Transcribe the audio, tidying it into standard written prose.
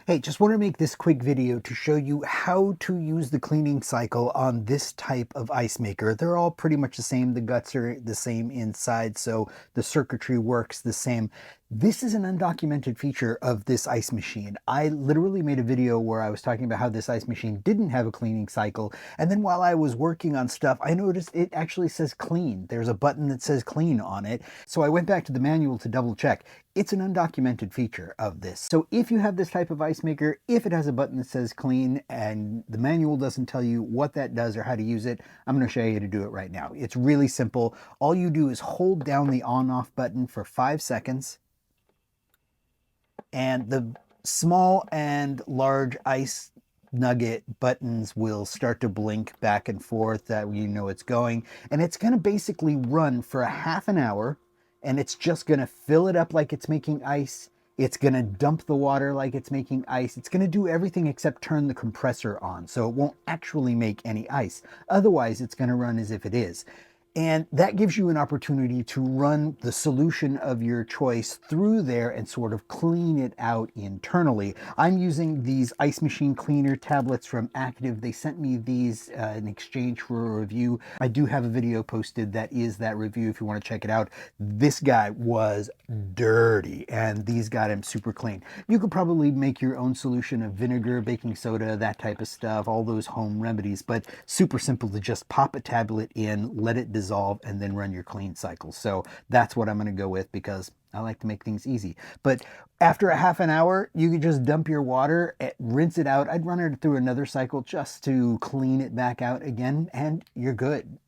Hey, just want to make this quick video to show you how to use the cleaning cycle on this type of ice maker. They're all pretty much the same. The guts are the same inside, so the circuitry works the same. This is an undocumented feature of this ice machine. I literally made a video where I was talking about how this ice machine didn't have a cleaning cycle, and then while I was working on stuff, I noticed it actually says clean. There's a button that says clean on it, so I went back to the manual to double check. It's an undocumented feature of this. So if you have this type of ice maker, if it has a button that says clean and the manual doesn't tell you what that does or how to use it, I'm going to show you how to do it right now. It's really simple. All you do is hold down the on-off button for 5 seconds, and the small and large ice nugget buttons will start to blink back and forth. That you know it's going, and it's going to basically run for a half an hour, and it's just going to fill it up like it's making ice. It's going to dump the water like it's making ice. It's going to do everything except turn the compressor on, so it won't actually make any ice. Otherwise, it's going to run as if it is. And that gives you an opportunity to run the solution of your choice through there and sort of clean it out internally. I'm using these ice machine cleaner tablets from Active. They sent me these in exchange for a review. I do have a video posted that is that review if you want to check it out. This guy was dirty and these got him super clean. You could probably make your own solution of vinegar, baking soda, that type of stuff, all those home remedies, but super simple to just pop a tablet in, let it dissolve, and then run your clean cycle. So that's what I'm going to go with because I like to make things easy. But after a half an hour, you can just dump your water, rinse it out. I'd run it through another cycle just to clean it back out again, and you're good.